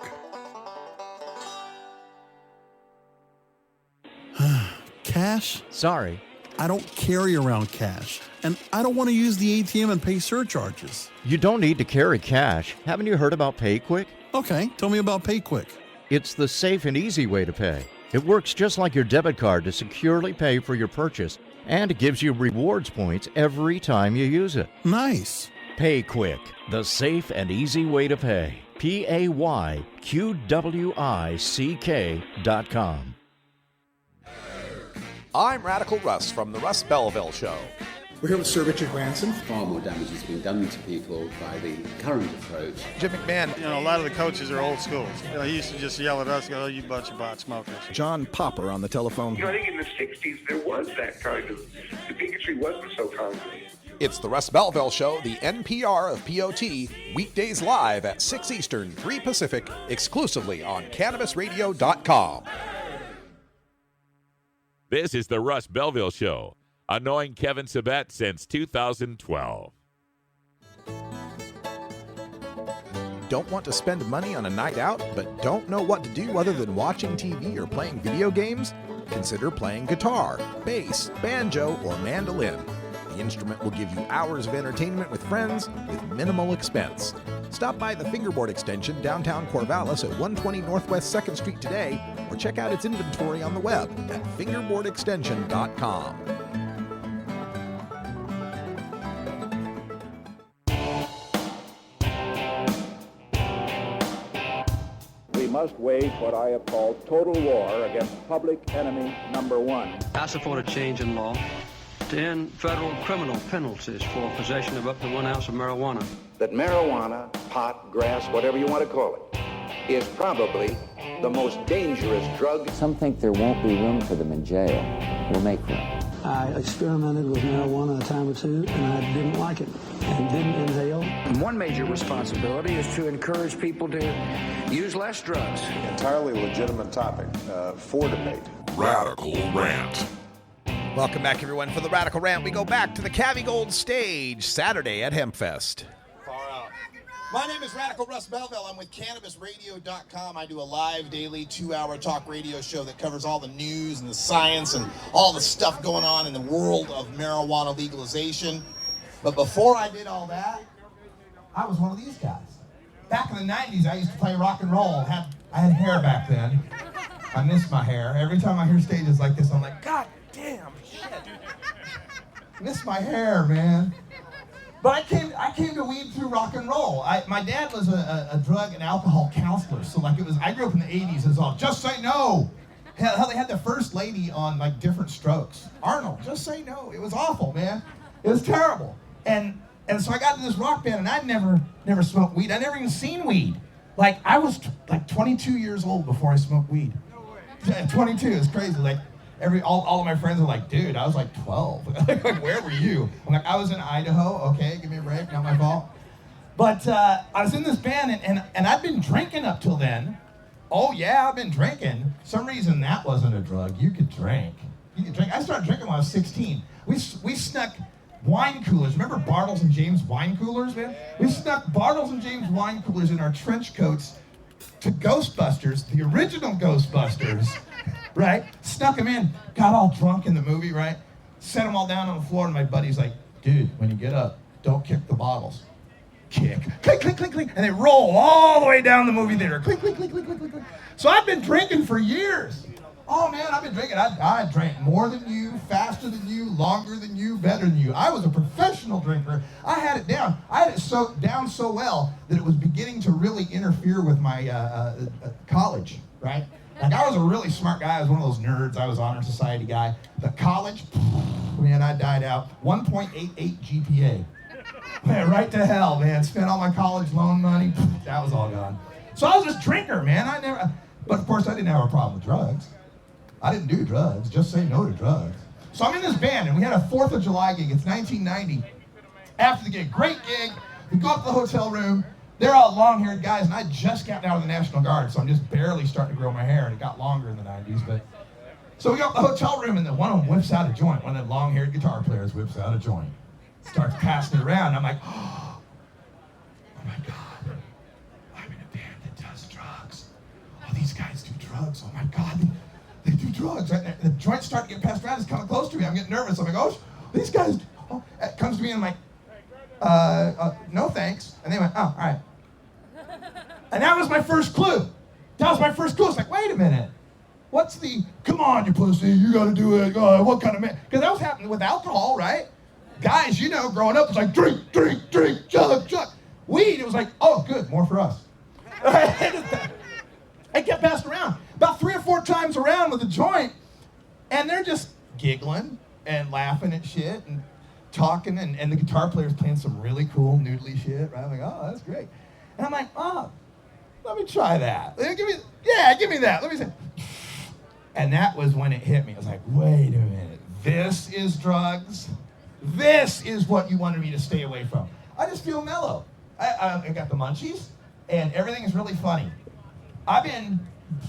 Cash? Sorry. I don't carry around cash, and I don't want to use the ATM and pay surcharges. You don't need to carry cash. Haven't you heard about PayQuick? Okay, tell me about PayQuick. It's the safe and easy way to pay. It works just like your debit card to securely pay for your purchase, and it gives you rewards points every time you use it. Nice. PayQuick, the safe and easy way to pay. PayQuick.com. I'm Radical Russ from the Russ Belville Show. We're here with Sir Richard Branson. Far more damage has been done to people by the current approach. Jim McMahon. You know, a lot of the coaches are old school. You know, he used to just yell at us, "Oh, you bunch of pot smokers." John Popper on the telephone. You know, I think in the 60s there was that kind of, the bigotry wasn't so concrete. It's the Russ Belville Show, the NPR of POT, weekdays live at 6 Eastern, 3 Pacific, exclusively on CannabisRadio.com. This is the Russ Belville Show, annoying Kevin Sabet since 2012. Don't want to spend money on a night out, but don't know what to do other than watching TV or playing video games? Consider playing guitar, bass, banjo, or mandolin. The instrument will give you hours of entertainment with friends with minimal expense. Stop by the Fingerboard Extension downtown Corvallis at 120 Northwest 2nd Street today, or check out its inventory on the web at fingerboardextension.com. We must wage what I have called total war against public enemy number one. I support a change in law to end federal criminal penalties for possession of up to 1 ounce of marijuana. That marijuana, pot, grass, whatever you want to call it, is probably the most dangerous drug. Some think there won't be room for them in jail. We'll make room. I experimented with marijuana a time or two, and I didn't like it and didn't inhale. One major responsibility is to encourage people to use less drugs. Entirely legitimate topic for debate. Radical Rant. Welcome back, everyone, for the Radical Rant. We go back to the Cavi Gold stage Saturday at Hempfest. My name is Radical Russ Belville. I'm with CannabisRadio.com. I do a live daily 2-hour talk radio show that covers all the news and the science and all the stuff going on in the world of marijuana legalization. But before I did all that, I was one of these guys. Back in the 90s, I used to play rock and roll. I had hair back then. I miss my hair. Every time I hear stages like this, I'm like, God damn, shit. I miss my hair, man. But I came to weed through rock and roll. My dad was a drug and alcohol counselor, so like I grew up in the 80s. It was all, just say no. Hell, they had the first lady on like different strokes. Arnold, just say no. It was awful, man. It was terrible. And so I got in this rock band, and I'd never smoked weed. I never even seen weed. Like I was like 22 years old before I smoked weed. No way. 22, it's crazy. Like all of my friends are like, dude, I was like 12. Like, where were you? I'm like, I was in Idaho. Okay, give me a break. Not my fault. But I was in this band, and I'd been drinking up till then. Oh yeah, I've been drinking. For some reason that wasn't a drug. You could drink. I started drinking when I was 16. We snuck wine coolers. Remember Bartles and James wine coolers, man? We snuck Bartles and James wine coolers in our trench coats to Ghostbusters, the original Ghostbusters, right? Snuck them in, got all drunk in the movie, right? Set them all down on the floor, and my buddy's like, dude, when you get up, don't kick the bottles. Kick, clink, clink, clink, clink, and they roll all the way down the movie theater. Clink, clink, clink, clink, clink, clink, clink. So I've been drinking for years. Oh man, I've been drinking. I drank more than you, faster than you, longer than you, better than you. I was a professional drinker. I had it down. I had it down so well that it was beginning to really interfere with my college, right? Like I was a really smart guy. I was one of those nerds. I was honor society guy. But college, man, I died out. 1.88 GPA. Man, right to hell, man. Spent all my college loan money. That was all gone. So I was this drinker, man. But of course I didn't have a problem with drugs. I didn't do drugs. Just say no to drugs. So I'm in this band, and we had a 4th of July gig. It's 1990. After the gig, great gig. We go up to the hotel room. They're all long-haired guys, and I just got out of the National Guard, so I'm just barely starting to grow my hair, and it got longer in the 90s. But so we go up to the hotel room, and then one of them whips out a joint. One of the long-haired guitar players whips out a joint. Starts passing it around. I'm like, oh my God, I'm in a band that does drugs. Oh, these guys do drugs. Oh my God, they do drugs. And the joints start to get passed around. It's coming close to me. I'm getting nervous. I'm like, oh, these guys. Oh. It comes to me and I'm like, no thanks. And they went, oh, all right. And that was my first clue. That was my first clue. It's like, wait a minute. What's the, come on, you pussy, you got to do it. What kind of man? Because that was happening with alcohol, right? Guys, you know, growing up, it's like drink, drink, drink, chug, chug. Weed, it was like, oh, good, more for us. It kept passed around. About 3 or 4 times around with a joint, and they're just giggling and laughing at shit and talking, and the guitar player's playing some really cool noodly shit, right? I'm like, oh, that's great. And I'm like, oh, let me try that. Give me that. Let me say. And that was when it hit me. I was like, wait a minute. This is drugs? This is what you wanted me to stay away from. I just feel mellow. I got the munchies, and everything is really funny. I've been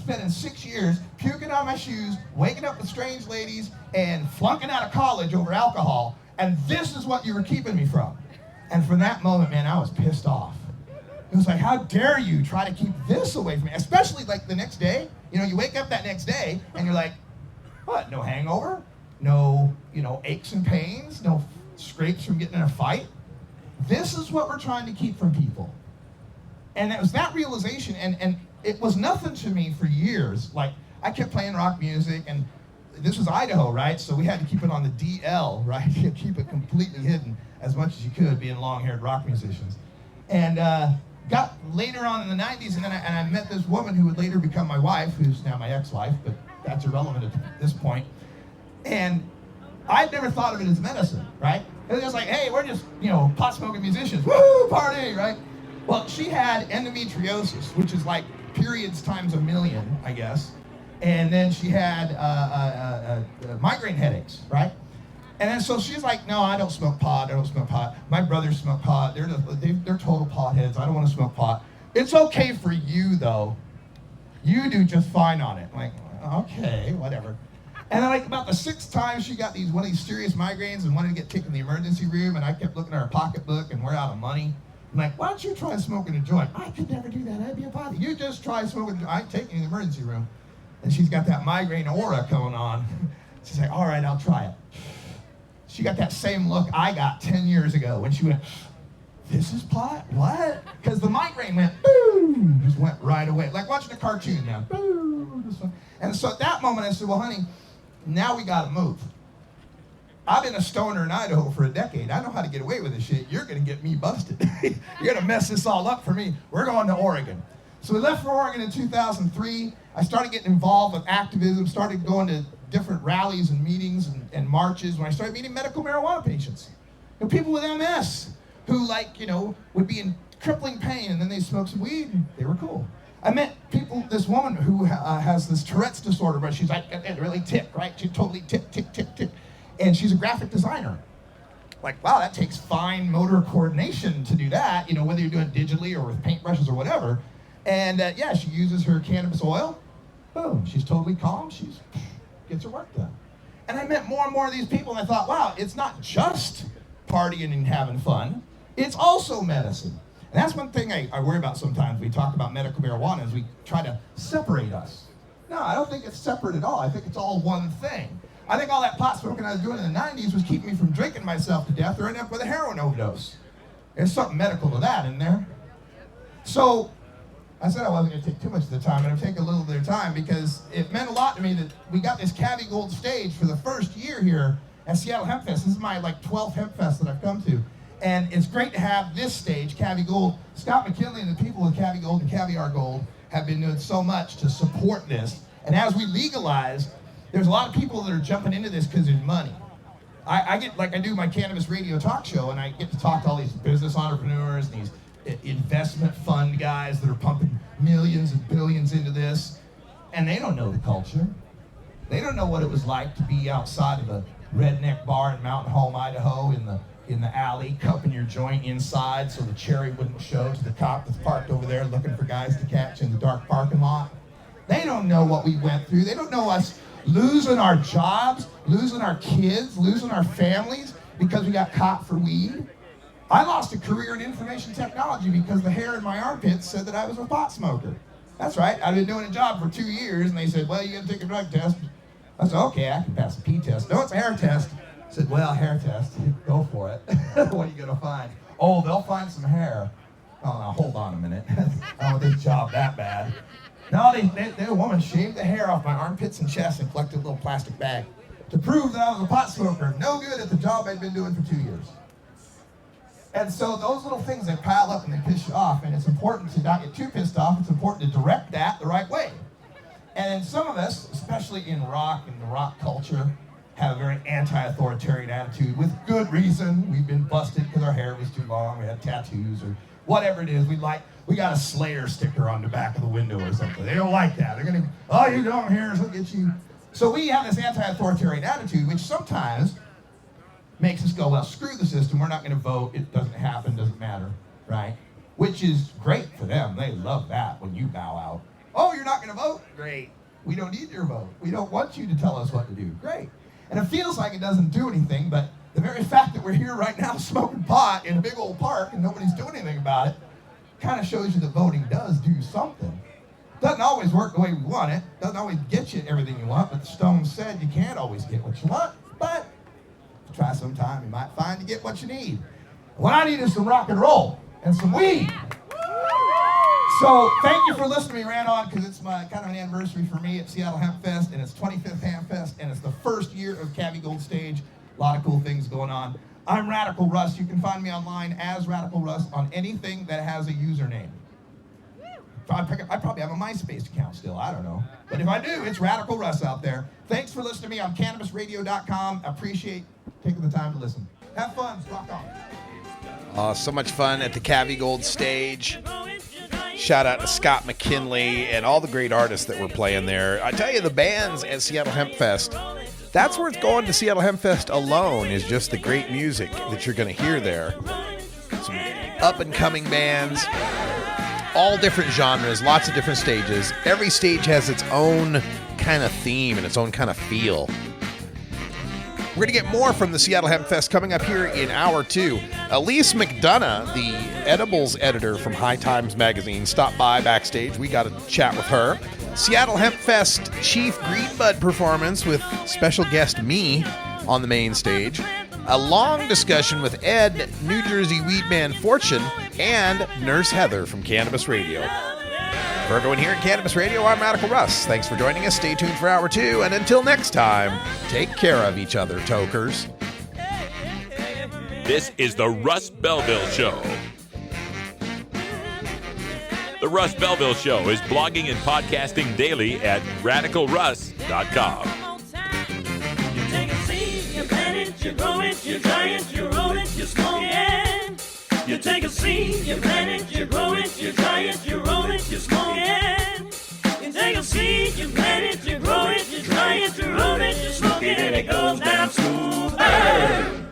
spending 6 years puking on my shoes, waking up with strange ladies, and flunking out of college over alcohol, and this is what you were keeping me from. And from that moment, man, I was pissed off. It was like, how dare you try to keep this away from me? Especially like the next day. You know, you wake up that next day, and you're like, what, no hangover? No, aches and pains, no scrapes from getting in a fight. This is what we're trying to keep from people. And it was that realization, and it was nothing to me for years. Like, I kept playing rock music, and this was Idaho, right? So we had to keep it on the DL, right? Keep it completely hidden as much as you could, being long-haired rock musicians. And got later on in the 90s, and I met this woman who would later become my wife, who's now my ex-wife, but that's irrelevant at this point. And I'd never thought of it as medicine, right? It was just like, hey, we're just, pot-smoking musicians. Woo, party, right? Well, she had endometriosis, which is like periods times a million, I guess. And then she had migraine headaches, right? And then so she's like, no, I don't smoke pot. My brothers smoke pot. They're total potheads. I don't want to smoke pot. It's okay for you, though. You do just fine on it. I'm like, okay, whatever. And then like about the 6th time she got one of these serious migraines and wanted to get taken to the emergency room, and I kept looking at her pocketbook and we're out of money. I'm like, why don't you try smoking a joint? I could never do that. I'd be a potty. You just try smoking a joint. I ain't taking you to the emergency room. And she's got that migraine aura going on. She's like, all right, I'll try it. She got that same look I got 10 years ago when she went, this is pot? What? Because the migraine went, boom, just went right away. Like watching a cartoon now. Boom. And so at that moment I said, well, honey, now we got to move. I've been a stoner in Idaho for a decade. I know how to get away with this shit. You're going to get me busted. You're going to mess this all up for me. We're going to Oregon. So we left for Oregon in 2003. I started getting involved with activism, started going to different rallies and meetings and marches when I started meeting medical marijuana patients. People with MS who, like, would be in crippling pain, and then they smoked some weed, and they were cool. I met this woman who has this Tourette's disorder, but she's like, really tick, right? She totally tick. And she's a graphic designer. Like, wow, that takes fine motor coordination to do that, whether you're doing it digitally or with paintbrushes or whatever. And she uses her cannabis oil. Boom, she's totally calm. She gets her work done. And I met more and more of these people, and I thought, wow, it's not just partying and having fun. It's also medicine. And that's one thing I worry about sometimes. We talk about medical marijuana is we try to separate us. No, I don't think it's separate at all. I think it's all one thing. I think all that pot smoking I was doing in the 90s was keeping me from drinking myself to death or ending up with a heroin overdose. There's something medical to that in there. So I said I wasn't going to take too much of the time, but I'm taking a little bit of time because it meant a lot to me that we got this Cavi Gold stage for the first year here at Seattle Hempfest. This is my 12th Hempfest that I've come to. And it's great to have this stage, Cavi Gold. Scott McKinley and the people with Cavi Gold and Caviar Gold have been doing so much to support this. And as we legalize, there's a lot of people that are jumping into this because there's money. I do my cannabis radio talk show, and I get to talk to all these business entrepreneurs and these investment fund guys that are pumping millions and billions into this, and they don't know the culture. They don't know what it was like to be outside of a redneck bar in Mountain Home, Idaho, in the alley, cupping your joint inside so the cherry wouldn't show to the cop that's parked over there looking for guys to catch in the dark parking lot. They don't know what we went through. They don't know us losing our jobs, losing our kids, losing our families because we got caught for weed. I lost a career in information technology because the hair in my armpits said that I was a pot smoker. That's right. I've been doing a job for 2 years, and they said, well, you got to take a drug test. I said, okay, I can pass a pee test. No, it's a hair test. I said, well, hair test. Go for it. What are you going to find? Oh, they'll find some hair. Oh, now, hold on a minute. I don't want this job that bad. No, the woman shaved the hair off my armpits and chest and collected a little plastic bag to prove that I was a pot smoker. No good at the job I'd been doing for 2 years. And so those little things, they pile up and they piss you off, and it's important to not get too pissed off. It's important to direct that the right way. And some of us, especially in rock and the rock culture, have a very anti-authoritarian attitude with good reason. We've been busted because our hair was too long, we had tattoos, or whatever it is. We got a Slayer sticker on the back of the window or something. They don't like that. They're going to, oh, you don't hear us, we'll get you. So we have this anti-authoritarian attitude, which sometimes makes us go, well, screw the system, we're not going to vote, it doesn't happen, doesn't matter, right? Which is great for them. They love that when you bow out. Oh, you're not going to vote? Great. We don't need your vote. We don't want you to tell us what to do. Great. And it feels like it doesn't do anything, but the very fact that we're here right now smoking pot in a big old park and nobody's doing anything about it kind of shows you that voting does do something. Doesn't always work the way we want it. Doesn't always get you everything you want, but the Stone said you can't always get what you want, but try sometime, you might find you get what you need. What I need is some rock and roll and some weed. So thank you for listening to me, ran on, because it's my kind of an anniversary for me at Seattle Hempfest, and it's 25th Hempfest, and it's the first year of Cavi Gold Stage. A lot of cool things going on. I'm Radical Russ. You can find me online as Radical Russ on anything that has a username. I probably have a MySpace account still, I don't know. But if I do, it's Radical Russ out there. Thanks for listening to me on CannabisRadio.com. Appreciate taking the time to listen. Have fun. Rock on. So much fun at the Cavi Gold stage. Shout out to Scott McKinley and all the great artists that were playing there. I tell you, the bands at Seattle Hempfest, that's where it's going to Seattle Hempfest alone, is just the great music that you're going to hear there. Some up-and-coming bands, all different genres, lots of different stages. Every stage has its own kind of theme and its own kind of feel. We're going to get more from the Seattle Hempfest coming up here in hour 2. Elise McDonough, the edibles editor from High Times Magazine, stopped by backstage. We got to chat with her. Seattle Hempfest Chief Greenbud performance with special guest me on the main stage. A long discussion with Ed, New Jersey Weedman Fortune, and Nurse Heather from Cannabis Radio. For everyone here at Cannabis Radio, I'm Radical Russ. Thanks for joining us. Stay tuned for hour 2, and until next time, take care of each other, tokers. This is the Russ Belville Show. The Russ Belville Show is blogging and podcasting daily at RadicalRuss.com. You take a seed, you plant it, you grow it, you dry it, you roll it, you smoke it. You take a seed, you plant it, you grow it, you dry it, you roll it, you smoke it. You take a seed, you plant it, you grow it, you dry it, you roll it, you smoke it, and it goes down smooth. Hey!